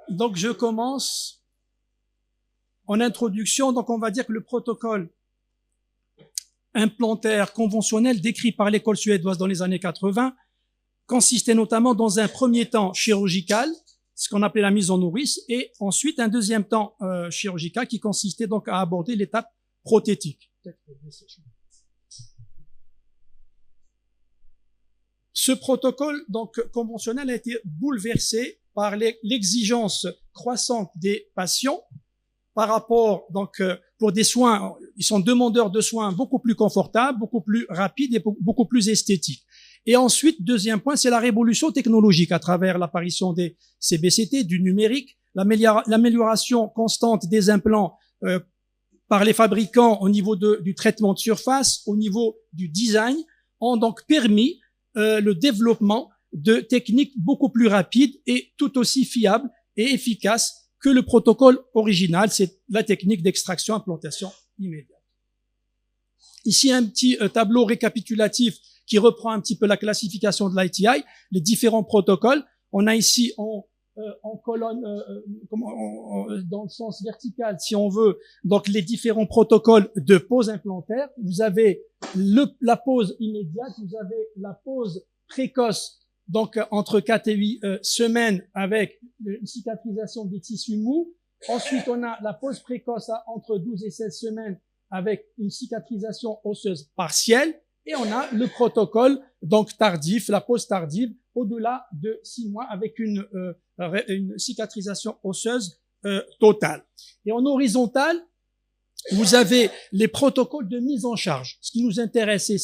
Donc, je commence en introduction. Donc, on va dire que le protocole implantaire conventionnel décrit par l'école suédoise dans les années 80 consistait notamment dans un premier temps chirurgical, ce qu'on appelait la mise en nourrice, et ensuite un deuxième temps chirurgical qui consistait donc à aborder l'étape prothétique. Ce protocole donc conventionnel a été bouleversé par l'exigence croissante des patients par rapport donc pour des soins, ils sont demandeurs de soins beaucoup plus confortables, beaucoup plus rapides et beaucoup plus esthétiques. Et ensuite, deuxième point, c'est la révolution technologique à travers l'apparition des CBCT, du numérique, l'amélioration constante des implants par les fabricants au niveau du traitement de surface, au niveau du design, ont donc permis le développement de techniques beaucoup plus rapides et tout aussi fiables et efficaces que le protocole original, c'est la technique d'extraction-implantation immédiate. Ici, un petit tableau récapitulatif qui reprend un petit peu la classification de l'ITI, les différents protocoles. On a ici en colonne, dans le sens vertical, si on veut, donc les différents protocoles de pose implantaire. Vous avez la pose immédiate, vous avez la pose précoce, donc entre 4 et 8 semaines avec une cicatrisation des tissus mous. Ensuite, on a la pose précoce à entre 12 et 16 semaines avec une cicatrisation osseuse partielle. Et on a le protocole donc tardif, la pose tardive, au-delà de 6 mois avec une cicatrisation osseuse totale. Et en horizontal, vous avez les protocoles de mise en charge. Ce qui nous intéresse, c'est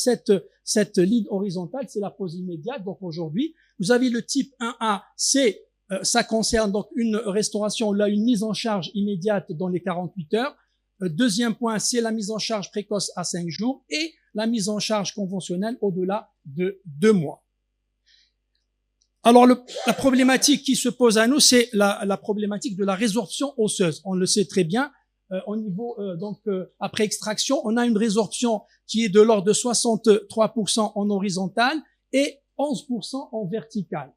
cette ligne horizontale, c'est la pose immédiate. Donc aujourd'hui, vous avez le type 1A, ça concerne donc une restauration, là une mise en charge immédiate dans les 48 heures. Deuxième point, c'est la mise en charge précoce à 5 jours et la mise en charge conventionnelle au-delà de 2 mois. Alors, la problématique qui se pose à nous, c'est la problématique de la résorption osseuse. On le sait très bien, au niveau, après extraction, on a une résorption qui est de l'ordre de 63% en horizontal et 11% en vertical.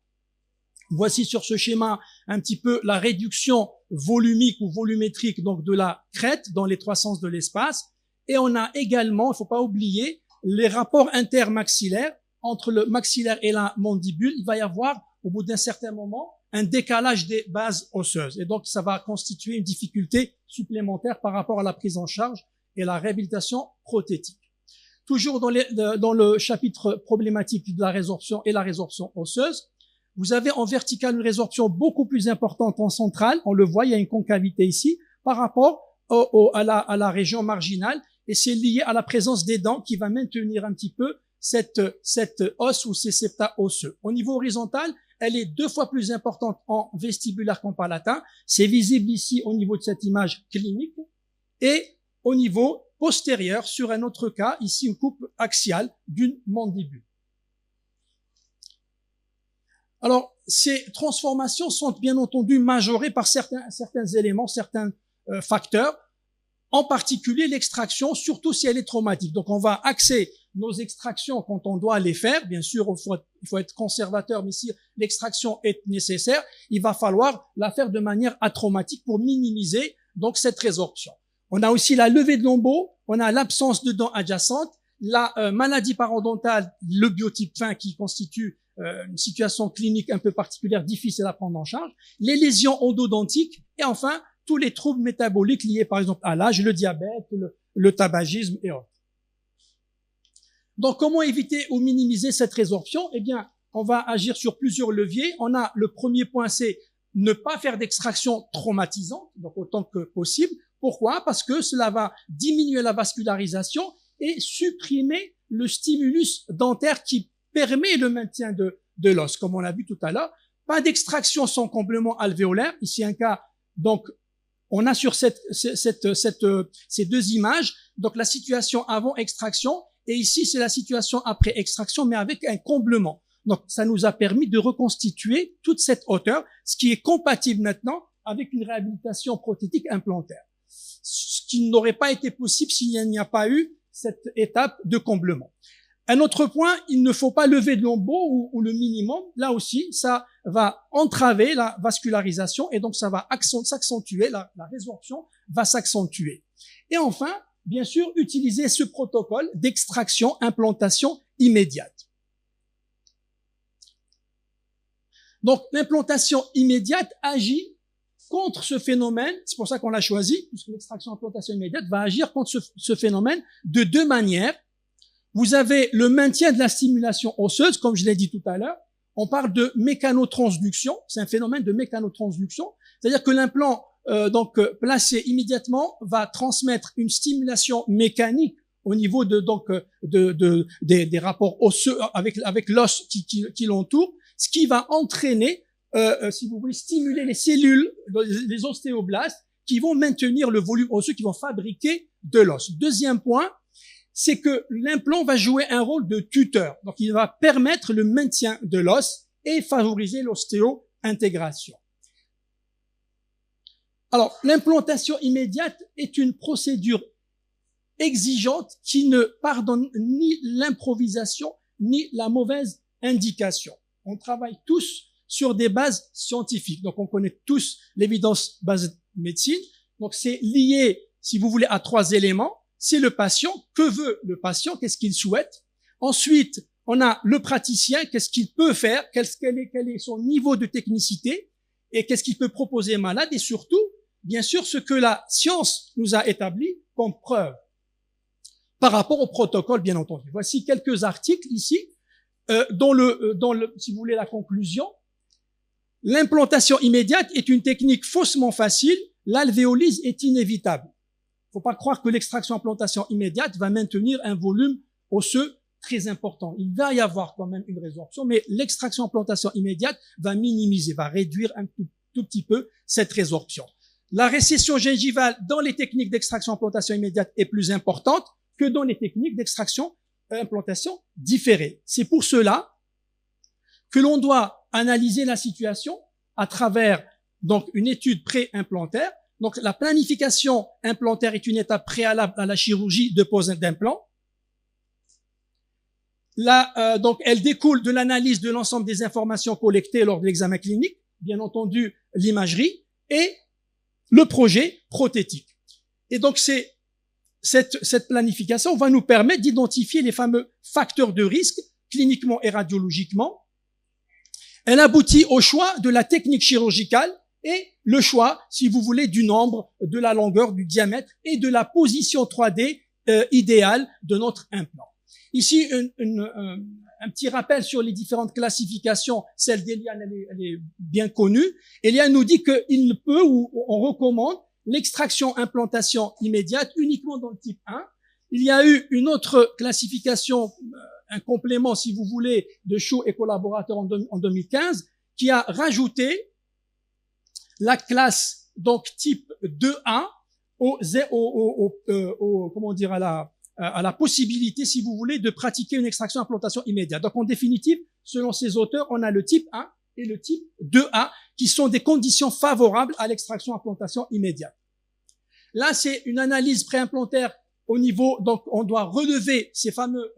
Voici sur ce schéma un petit peu la réduction volumique ou volumétrique donc de la crête dans les 3 sens de l'espace. Et on a également, il faut pas oublier, les rapports intermaxillaires entre le maxillaire et la mandibule. Il va y avoir, au bout d'un certain moment, un décalage des bases osseuses. Et donc, ça va constituer une difficulté supplémentaire par rapport à la prise en charge et la réhabilitation prothétique. Toujours dans le chapitre problématique de la résorption et la résorption osseuse, vous avez en vertical une résorption beaucoup plus importante en centrale. On le voit, il y a une concavité ici par rapport à la région marginale. Et c'est lié à la présence des dents qui va maintenir un petit peu cette os ou ces septa osseux. Au niveau horizontal, elle est 2 fois plus importante en vestibulaire qu'en palatin. C'est visible ici au niveau de cette image clinique. Et au niveau postérieur, sur un autre cas, ici une coupe axiale d'une mandibule. Alors, ces transformations sont bien entendu majorées par certains éléments, certains facteurs, en particulier l'extraction, surtout si elle est traumatique. Donc, on va axer nos extractions quand on doit les faire. Bien sûr, il faut être conservateur, mais si l'extraction est nécessaire, il va falloir la faire de manière atraumatique pour minimiser donc cette résorption. On a aussi la levée de lambeaux, on a l'absence de dents adjacentes, la maladie parodontale, le biotype fin qui constitue une situation clinique un peu particulière, difficile à prendre en charge, les lésions endodontiques et enfin tous les troubles métaboliques liés par exemple à l'âge, le diabète, le tabagisme et autres. Donc comment éviter ou minimiser cette résorption? Eh bien, on va agir sur plusieurs leviers. On a le premier point, c'est ne pas faire d'extraction traumatisante, donc autant que possible. Pourquoi? Parce que cela va diminuer la vascularisation et supprimer le stimulus dentaire qui permet le maintien de l'os, comme on l'a vu tout à l'heure. Pas d'extraction sans comblement alvéolaire. Ici, un cas, donc, on a sur ces 2 images, donc la situation avant extraction, et ici, c'est la situation après extraction, mais avec un comblement. Donc, ça nous a permis de reconstituer toute cette hauteur, ce qui est compatible maintenant avec une réhabilitation prothétique implantaire. Ce qui n'aurait pas été possible s'il n'y a pas eu cette étape de comblement. Un autre point, il ne faut pas lever de lambeau ou le minimum. Là aussi, ça va entraver la vascularisation et donc ça va s'accentuer, la résorption va s'accentuer. Et enfin, bien sûr, utiliser ce protocole d'extraction, implantation immédiate. Donc, l'implantation immédiate agit contre ce phénomène, c'est pour ça qu'on l'a choisi, puisque l'extraction implantation immédiate va agir contre ce phénomène de deux manières. Vous avez le maintien de la stimulation osseuse, comme je l'ai dit tout à l'heure. On parle de mécanotransduction, c'est un phénomène de mécanotransduction, c'est-à-dire que l'implant placé immédiatement va transmettre une stimulation mécanique au niveau des rapports osseux avec l'os qui l'entoure, ce qui va entraîner, si vous voulez, stimuler les cellules, les ostéoblastes, qui vont maintenir le volume osseux, qui vont fabriquer de l'os. Deuxième point, c'est que l'implant va jouer un rôle de tuteur. Donc, il va permettre le maintien de l'os et favoriser l'ostéo-intégration. Alors, l'implantation immédiate est une procédure exigeante qui ne pardonne ni l'improvisation ni la mauvaise indication. On travaille tous sur des bases scientifiques. Donc, on connaît tous l'évidence base médecine. Donc, c'est lié, si vous voulez, à trois éléments. C'est le patient. Que veut le patient? Qu'est-ce qu'il souhaite? Ensuite, on a le praticien. Qu'est-ce qu'il peut faire? Quel est son niveau de technicité? Et qu'est-ce qu'il peut proposer malade? Et surtout, bien sûr, ce que la science nous a établi comme preuve par rapport au protocole, bien entendu. Voici quelques articles ici, si vous voulez, la conclusion. L'implantation immédiate est une technique faussement facile. L'alvéolyse est inévitable. Faut pas croire que l'extraction-implantation immédiate va maintenir un volume osseux très important. Il va y avoir quand même une résorption, mais l'extraction-implantation immédiate va minimiser, va réduire un tout petit peu cette résorption. La récession gingivale dans les techniques d'extraction-implantation immédiate est plus importante que dans les techniques d'extraction-implantation différée. C'est pour cela que l'on doit analyser la situation à travers donc une étude pré-implantaire. Donc, la planification implantaire est une étape préalable à la chirurgie de pose d'implant. Donc, elle découle de l'analyse de l'ensemble des informations collectées lors de l'examen clinique, bien entendu l'imagerie et le projet prothétique. Et donc, cette planification va nous permettre d'identifier les fameux facteurs de risque cliniquement et radiologiquement. Elle aboutit au choix de la technique chirurgicale et le choix, si vous voulez, du nombre, de la longueur, du diamètre et de la position 3D idéale de notre implant. Ici, un petit rappel sur les différentes classifications. Celle d'Eliane, elle est bien connue. Eliane nous dit qu'il peut ou on recommande l'extraction-implantation immédiate uniquement dans le type 1. Il y a eu une autre classification, un complément, si vous voulez, de Shaw et collaborateurs en 2015, qui a rajouté la classe donc type 2A à la possibilité, si vous voulez, de pratiquer une extraction-implantation immédiate. Donc, en définitive, selon ces auteurs, on a le type 1 et le type 2A qui sont des conditions favorables à l'extraction-implantation immédiate. Là, c'est une analyse préimplantaire au niveau, donc on doit relever ces fameux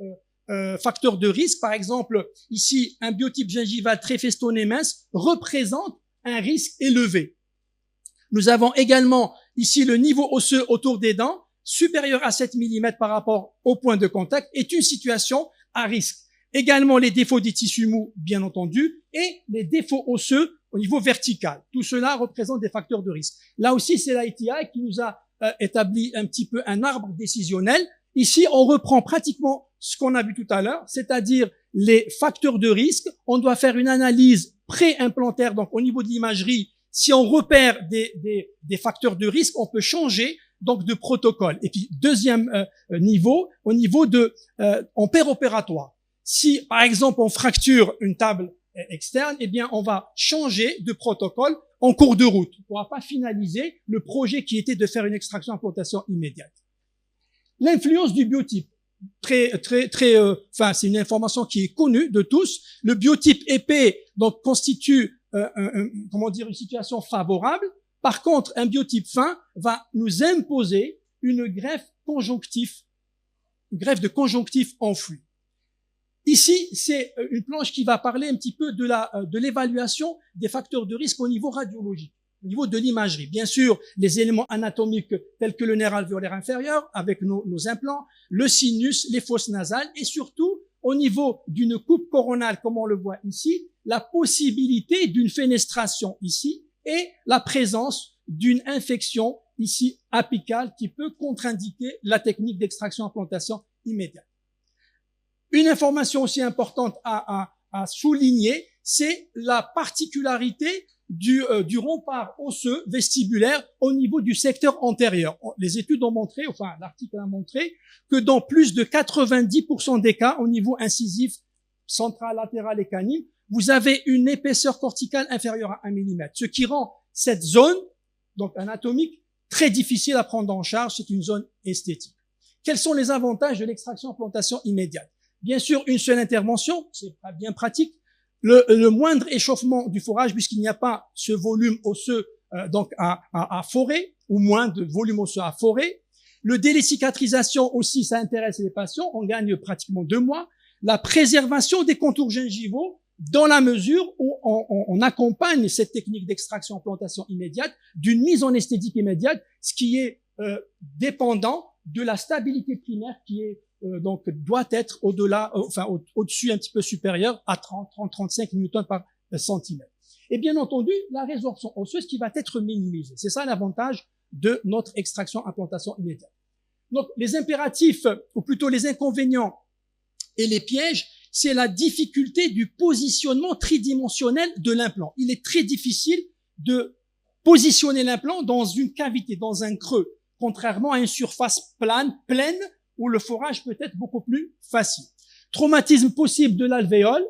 facteurs de risque. Par exemple, ici, un biotype gingival très festonné mince représente un risque élevé. Nous avons également ici le niveau osseux autour des dents supérieur à 7 mm par rapport au point de contact est une situation à risque. Également les défauts des tissus mous, bien entendu, et les défauts osseux au niveau vertical. Tout cela représente des facteurs de risque. Là aussi, c'est l'ITI qui nous a établi un petit peu un arbre décisionnel. Ici, on reprend pratiquement ce qu'on a vu tout à l'heure, c'est-à-dire les facteurs de risque. On doit faire une analyse pré-implantaire, donc au niveau de l'imagerie. Si on repère des facteurs de risque, on peut changer donc de protocole. Et puis deuxième niveau, au niveau en péropératoire. Si par exemple on fracture une table externe, eh bien on va changer de protocole en cours de route. On ne pourra pas finaliser le projet qui était de faire une extraction-implantation immédiate. L'influence du biotype. C'est une information qui est connue de tous. Le biotype épais donc constitue une situation favorable. Par contre, un biotype fin va nous imposer une greffe de conjonctif enfui. Ici, c'est une planche qui va parler un petit peu de l'évaluation des facteurs de risque au niveau radiologique, au niveau de l'imagerie. Bien sûr, les éléments anatomiques tels que le nerf alvéolaire inférieur avec nos implants, le sinus, les fosses nasales et surtout, au niveau d'une coupe coronale, comme on le voit ici, la possibilité d'une fenestration ici et la présence d'une infection ici apicale qui peut contre-indiquer la technique d'extraction-implantation immédiate. Une information aussi importante à souligner, c'est la particularité du rempart osseux vestibulaire au niveau du secteur antérieur. Les études ont montré, enfin l'article a montré, que dans plus de 90% des cas, au niveau incisif, central, latéral et canine, vous avez une épaisseur corticale inférieure à 1 mm, ce qui rend cette zone, donc anatomique, très difficile à prendre en charge. C'est une zone esthétique. Quels sont les avantages de l'extraction-implantation immédiate? Bien sûr, une seule intervention, c'est pas bien pratique. Le moindre échauffement du forage, puisqu'il n'y a pas ce volume osseux donc à forer, ou moins de volume osseux à forer. Le délai cicatrisation aussi, ça intéresse les patients. On gagne pratiquement 2 mois. La préservation des contours gingivaux, dans la mesure où on accompagne cette technique d'extraction-implantation immédiate d'une mise en esthétique immédiate, ce qui est dépendant de la stabilité primaire qui est donc doit être au-delà, enfin au-dessus un petit peu supérieur à 30-35 newtons par centimètre. Et bien entendu, la résorption osseuse qui va être minimisée. C'est ça l'avantage de notre extraction-implantation immédiate. Donc les impératifs, ou plutôt les inconvénients et les pièges, c'est la difficulté du positionnement tridimensionnel de l'implant. Il est très difficile de positionner l'implant dans une cavité, dans un creux, contrairement à une surface pleine, où le forage peut être beaucoup plus facile. Traumatisme possible de l'alvéole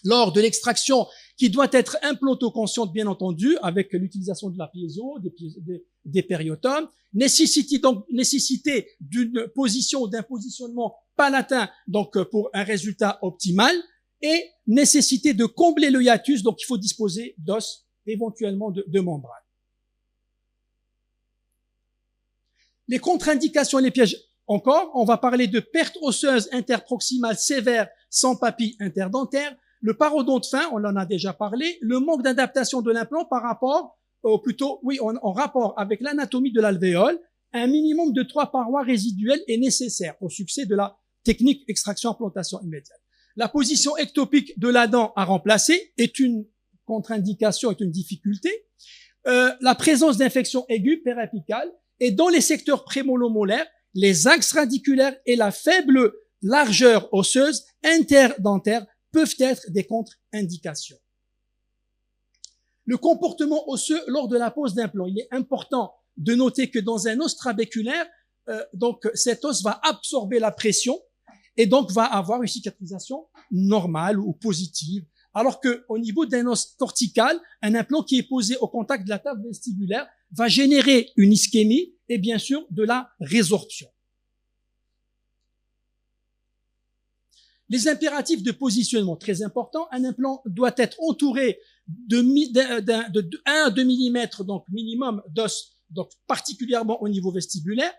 lors de l'extraction qui doit être implantoconsciente, bien entendu, avec l'utilisation de la piezo, des périotomes. Nécessité d'une position ou d'un positionnement palatin, donc pour un résultat optimal, et nécessité de combler le hiatus, donc il faut disposer d'os, éventuellement de membranes. Les contre-indications et les pièges. Encore, on va parler de perte osseuse interproximale sévère sans papille interdentaire, le parodonte fin, on en a déjà parlé, le manque d'adaptation de l'implant par rapport, en rapport avec l'anatomie de l'alvéole, un minimum de 3 parois résiduelles est nécessaire au succès de la technique extraction-implantation immédiate. La position ectopique de la dent à remplacer est une contre-indication, est une difficulté. La présence d'infections aiguës périapicales et dans les secteurs prémolo-molaires, les axes radiculaires et la faible largeur osseuse interdentaire peuvent être des contre-indications. Le comportement osseux lors de la pose d'implant. Il est important de noter que dans un os trabéculaire, donc cet os va absorber la pression et donc va avoir une cicatrisation normale ou positive. Alors que au niveau d'un os cortical, un implant qui est posé au contact de la table vestibulaire va générer une ischémie et bien sûr de la résorption. Les impératifs de positionnement, très important. Un implant doit être entouré de 1 à 2 mm, donc minimum d'os, donc particulièrement au niveau vestibulaire.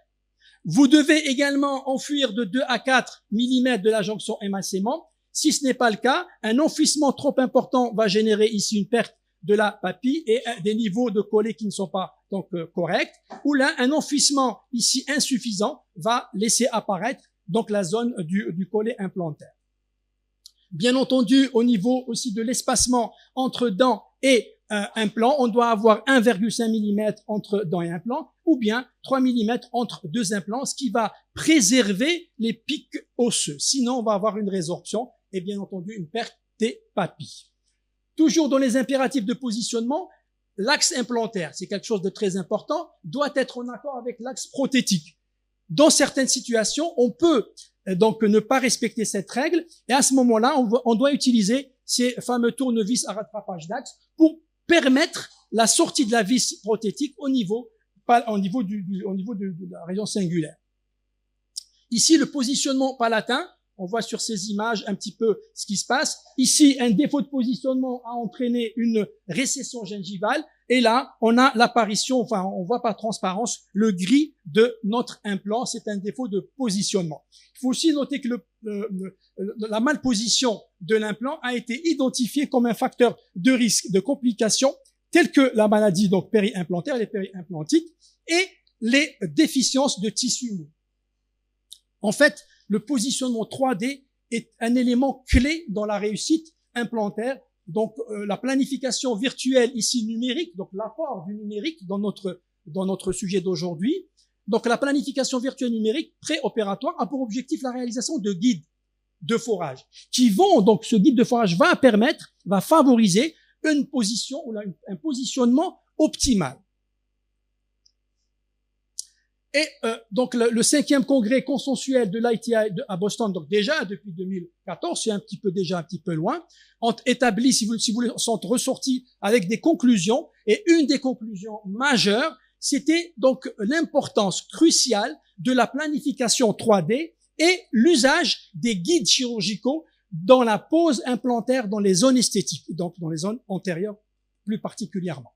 Vous devez également enfuir de 2 à 4 mm de la jonction émaciement. Si ce n'est pas le cas, un enfouissement trop important va générer ici une perte de la papille et des niveaux de collets qui ne sont pas donc corrects. Ou là, un enfouissement ici insuffisant va laisser apparaître donc la zone du collet implantaire. Bien entendu, au niveau aussi de l'espacement entre dents et implant, on doit avoir 1,5 mm entre dents et implant, ou bien 3 mm entre 2 implants, ce qui va préserver les pics osseux. Sinon, on va avoir une résorption et bien entendu une perte des papilles. Toujours dans les impératifs de positionnement, l'axe implantaire, c'est quelque chose de très important, doit être en accord avec l'axe prothétique. Dans certaines situations, on peut donc ne pas respecter cette règle et à ce moment-là, on doit utiliser ces fameux tournevis à rattrapage d'axe pour permettre la sortie de la vis prothétique au niveau de la région singulaire. Ici, le positionnement palatin, on voit sur ces images un petit peu ce qui se passe. Ici, un défaut de positionnement a entraîné une récession gingivale. Et là, on a l'apparition, enfin, on voit par transparence le gris de notre implant. C'est un défaut de positionnement. Il faut aussi noter que la malposition de l'implant a été identifiée comme un facteur de risque de complications telles que la maladie donc périimplantaire, les périimplantiques et les déficiences de tissu mou. En fait, le positionnement 3D est un élément clé dans la réussite implantaire. Donc, la planification virtuelle ici numérique, donc l'apport du numérique dans notre sujet d'aujourd'hui. Donc, la planification virtuelle numérique préopératoire a pour objectif la réalisation de guides de forage donc ce guide de forage va favoriser une position ou un positionnement optimal. Et donc le 5e congrès consensuel de l'ITI à Boston, donc déjà depuis 2014, c'est un petit peu loin, ont établi, si vous voulez, sont ressortis avec des conclusions. Et une des conclusions majeures, c'était donc l'importance cruciale de la planification 3D et l'usage des guides chirurgicaux dans la pose implantaire dans les zones esthétiques, donc dans les zones antérieures plus particulièrement.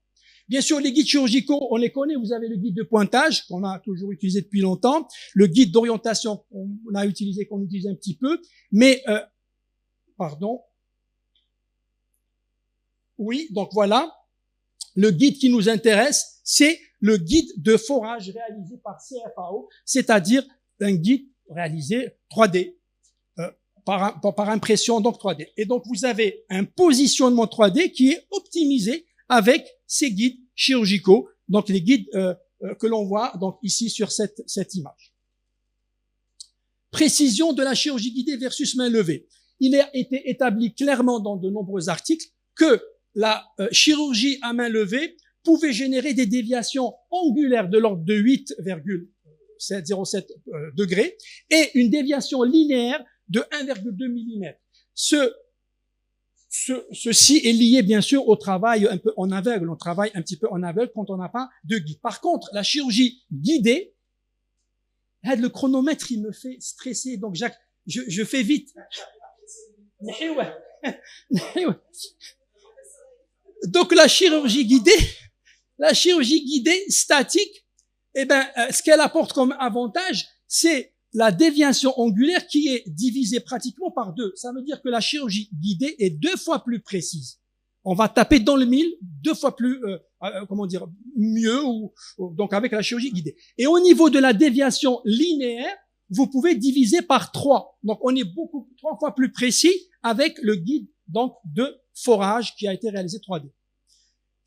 Bien sûr, les guides chirurgicaux, on les connaît. Vous avez le guide de pointage qu'on a toujours utilisé depuis longtemps, le guide d'orientation qu'on utilise un petit peu, mais oui, donc voilà, le guide qui nous intéresse, c'est le guide de forage réalisé par CFAO, c'est-à-dire un guide réalisé 3D. Par impression, donc 3D. Et donc, vous avez un positionnement 3D qui est optimisé avec ces guides chirurgicaux, donc les guides que l'on voit donc ici sur cette image. Précision de la chirurgie guidée versus main levée. Il a été établi clairement dans de nombreux articles que la chirurgie à main levée pouvait générer des déviations angulaires de l'ordre de 8,07 degrés et une déviation linéaire de 1,2 mm. Ceci est lié bien sûr au travail un peu en aveugle. On travaille un petit peu en aveugle quand on n'a pas de guide. Par contre, la chirurgie guidée, le chronomètre il me fait stresser. Donc Jacques, je fais vite. Donc la chirurgie guidée statique, ce qu'elle apporte comme avantage, c'est la déviation angulaire qui est divisée pratiquement par 2. Ça veut dire que la chirurgie guidée est 2 fois plus précise. On va taper dans le mille 2 fois plus, mieux, donc avec la chirurgie guidée. Et au niveau de la déviation linéaire, vous pouvez diviser par 3. Donc on est 3 fois plus précis avec le guide donc de forage qui a été réalisé 3D.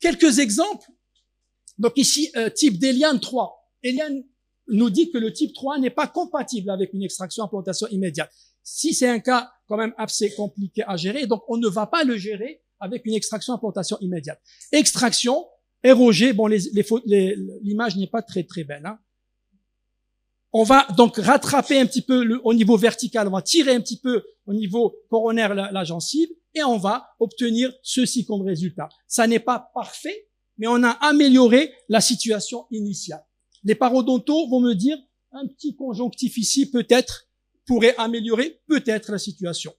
Quelques exemples. Donc ici, type d'Eliane 3. Eliane nous dit que le type 3 n'est pas compatible avec une extraction-implantation immédiate. Si c'est un cas quand même assez compliqué à gérer, donc on ne va pas le gérer avec une extraction-implantation immédiate. Extraction, ROG, bon, l'image n'est pas très très belle. Hein. On va donc rattraper un petit peu au niveau vertical, on va tirer un petit peu au niveau coronaire la gencive et on va obtenir ceci comme résultat. Ça n'est pas parfait, mais on a amélioré la situation initiale. Les parodontaux vont me dire un petit conjonctif ici peut-être pourrait améliorer peut-être la situation.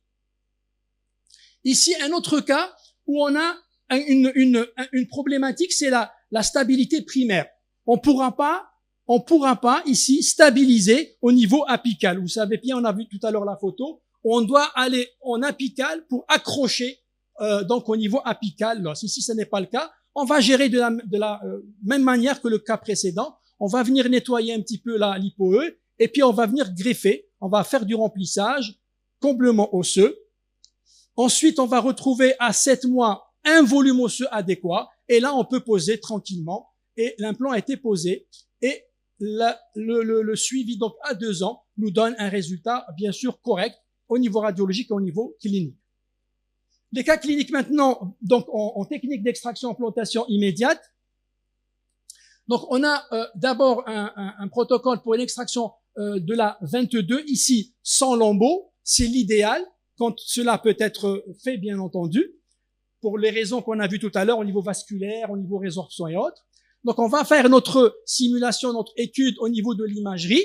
Ici, un autre cas où on a une problématique, c'est la stabilité primaire. On pourra pas ici stabiliser au niveau apical. Vous savez bien, on a vu tout à l'heure la photo, on doit aller en apical pour accrocher donc au niveau apical. Là, si ce n'est pas le cas, on va gérer de la même manière que le cas précédent. On va venir nettoyer un petit peu l'hypoeux et puis on va venir greffer. On va faire du remplissage, comblement osseux. Ensuite, on va retrouver à 7 mois un volume osseux adéquat et là, on peut poser tranquillement et l'implant a été posé et le suivi donc à 2 ans nous donne un résultat bien sûr correct au niveau radiologique et au niveau clinique. Les cas cliniques maintenant, donc en technique d'extraction-implantation immédiate. Donc, on a d'abord un protocole pour une extraction de la 22, ici sans lambeaux, c'est l'idéal, quand cela peut être fait, bien entendu, pour les raisons qu'on a vues tout à l'heure au niveau vasculaire, au niveau résorption et autres. Donc, on va faire notre simulation, notre étude au niveau de l'imagerie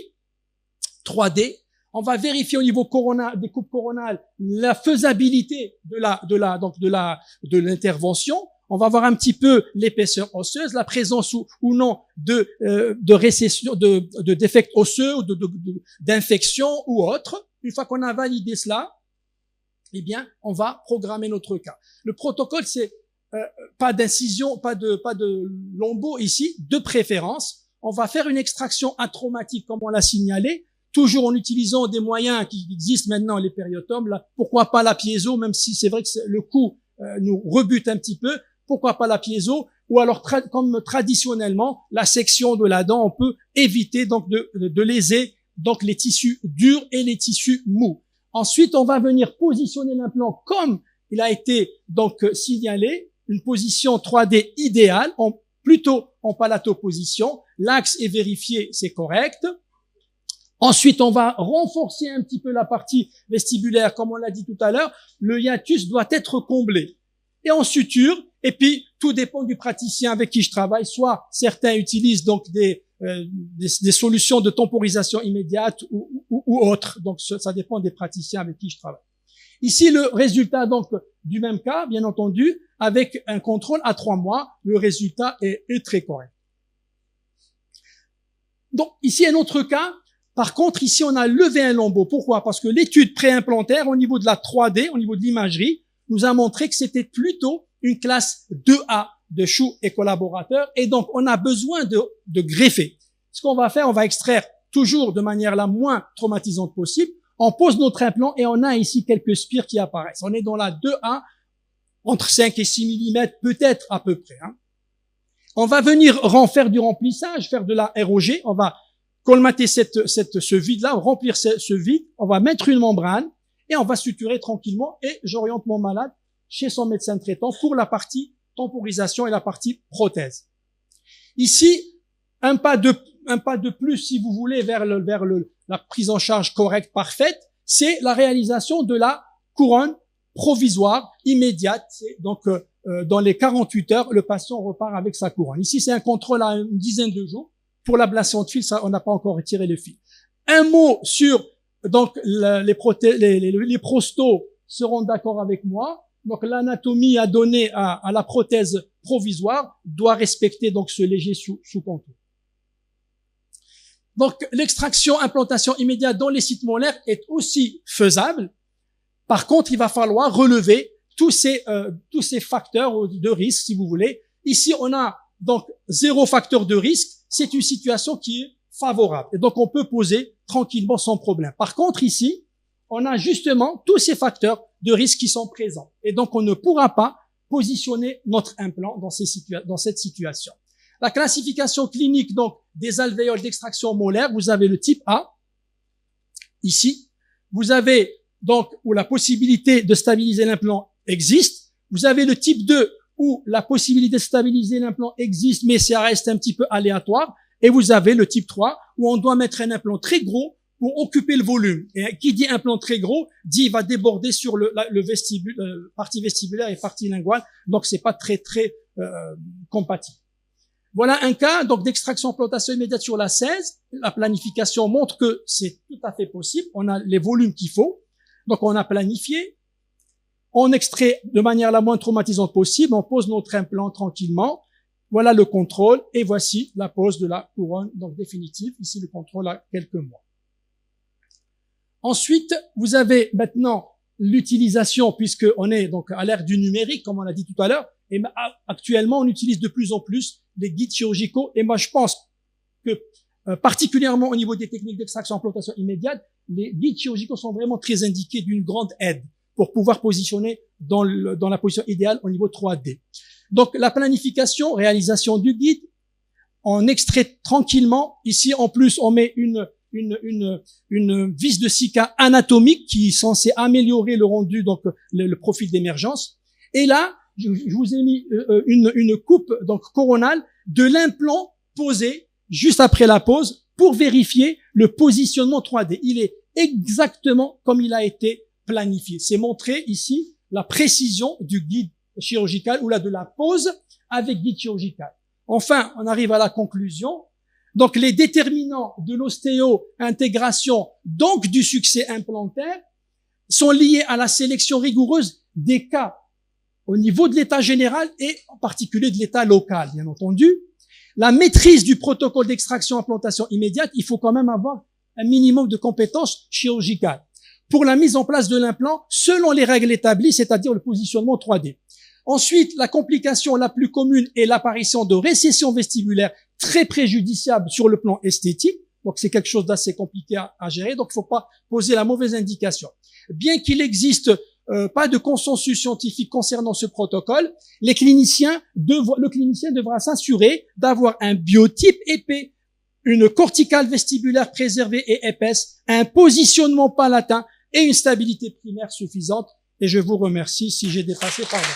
3D. On va vérifier au niveau des coupes coronales la faisabilité de l'intervention. On va voir un petit peu l'épaisseur osseuse, la présence ou non de récession, de défects osseux ou d'infection ou autre. Une fois qu'on a validé cela, eh bien, on va programmer notre cas. Le protocole, c'est pas d'incision, pas de lombo ici, de préférence. On va faire une extraction atraumatique, comme on l'a signalé, toujours en utilisant des moyens qui existent maintenant, les périotomes. Là, pourquoi pas la piézo, même si c'est vrai que le coût nous rebute un petit peu. Pourquoi pas la piézo? Ou alors, comme traditionnellement, la section de la dent, on peut éviter donc de léser donc les tissus durs et les tissus mous. Ensuite, on va venir positionner l'implant comme il a été donc signalé, une position 3D idéale, plutôt en palatoposition. L'axe est vérifié, c'est correct. Ensuite, on va renforcer un petit peu la partie vestibulaire, comme on l'a dit tout à l'heure. Le hiatus doit être comblé. Et en suture, et puis tout dépend du praticien avec qui je travaille. Soit certains utilisent donc des solutions de temporisation immédiate ou autres. Donc ça dépend des praticiens avec qui je travaille. Ici, le résultat donc du même cas, bien entendu, avec un contrôle à 3 mois, le résultat est très correct. Donc ici, un autre cas. Par contre, ici, on a levé un lambeau. Pourquoi? Parce que l'étude préimplantaire, au niveau de la 3D, au niveau de l'imagerie, nous a montré que c'était plutôt une classe 2A de Chou et collaborateurs. Et donc, on a besoin de greffer. Ce qu'on va faire, on va extraire toujours de manière la moins traumatisante possible. On pose notre implant et on a ici quelques spires qui apparaissent. On est dans la 2A, entre 5 et 6 mm, peut-être à peu près. On va venir faire du remplissage, faire de la ROG. On va colmater ce vide-là, remplir ce vide. On va mettre une membrane et on va suturer tranquillement. Et j'oriente mon malade chez son médecin traitant pour la partie temporisation et la partie prothèse. Ici, un pas de plus, si vous voulez, vers la prise en charge correcte, parfaite, c'est la réalisation de la couronne provisoire immédiate. Donc, dans les 48 heures, le patient repart avec sa couronne. Ici, c'est un contrôle à une dizaine de jours. Pour l'ablation de fil, ça, on n'a pas encore retiré le fil. Un mot sur donc les prostos seront d'accord avec moi. Donc, l'anatomie à donner à la prothèse provisoire doit respecter donc ce léger sous-contour. Donc, l'extraction, implantation immédiate dans les sites molaires est aussi faisable. Par contre, il va falloir relever tous ces facteurs de risque, si vous voulez. Ici, on a donc 0 facteur de risque. C'est une situation qui est favorable. Et donc, on peut poser tranquillement sans problème. Par contre, ici, on a justement tous ces facteurs de risque qui sont présents. Et donc, on ne pourra pas positionner notre implant dans cette situation. La classification clinique donc des alvéoles d'extraction molaire, vous avez le type A, ici. Vous avez donc où la possibilité de stabiliser l'implant existe. Vous avez le type 2 où la possibilité de stabiliser l'implant existe, mais ça reste un petit peu aléatoire. Et vous avez le type 3 où on doit mettre un implant très gros pour occuper le volume. Et qui dit implant très gros, dit il va déborder sur le vestibule, partie vestibulaire et partie linguale. Donc c'est pas très compatible. Voilà un cas donc d'extraction implantation immédiate sur la 16. La planification montre que c'est tout à fait possible. On a les volumes qu'il faut. Donc on a planifié. On extrait de manière la moins traumatisante possible. On pose notre implant tranquillement. Voilà le contrôle. Et voici la pose de la couronne donc définitive. Ici le contrôle à quelques mois. Ensuite, vous avez maintenant l'utilisation, puisque on est donc à l'ère du numérique, comme on l'a dit tout à l'heure. Et actuellement, on utilise de plus en plus les guides chirurgicaux. Et moi, je pense que particulièrement au niveau des techniques d'extraction implantation immédiate, les guides chirurgicaux sont vraiment très indiqués d'une grande aide pour pouvoir positionner dans la position idéale au niveau 3D. Donc, la planification, réalisation du guide, on extrait tranquillement. Ici, en plus, on met une vis de Sika anatomique qui est censée améliorer le rendu, donc le profil d'émergence. Et là, je vous ai mis une coupe donc coronale de l'implant posé juste après la pose pour vérifier le positionnement 3D. Il est exactement comme il a été planifié. C'est montré ici la précision du guide chirurgical ou là de la pose avec guide chirurgical. Enfin, on arrive à la conclusion. Donc, les déterminants de l'ostéo-intégration, donc du succès implantaire, sont liés à la sélection rigoureuse des cas au niveau de l'état général et en particulier de l'état local, bien entendu. La maîtrise du protocole d'extraction-implantation immédiate, il faut quand même avoir un minimum de compétences chirurgicales pour la mise en place de l'implant selon les règles établies, c'est-à-dire le positionnement 3D. Ensuite, la complication la plus commune est l'apparition de récessions vestibulaires très préjudiciables sur le plan esthétique. Donc, c'est quelque chose d'assez compliqué à gérer. Donc, il ne faut pas poser la mauvaise indication. Bien qu'il existe pas de consensus scientifique concernant ce protocole, le clinicien devra s'assurer d'avoir un biotype épais, une corticale vestibulaire préservée et épaisse, un positionnement palatin et une stabilité primaire suffisante. Et je vous remercie si j'ai dépassé, pardon.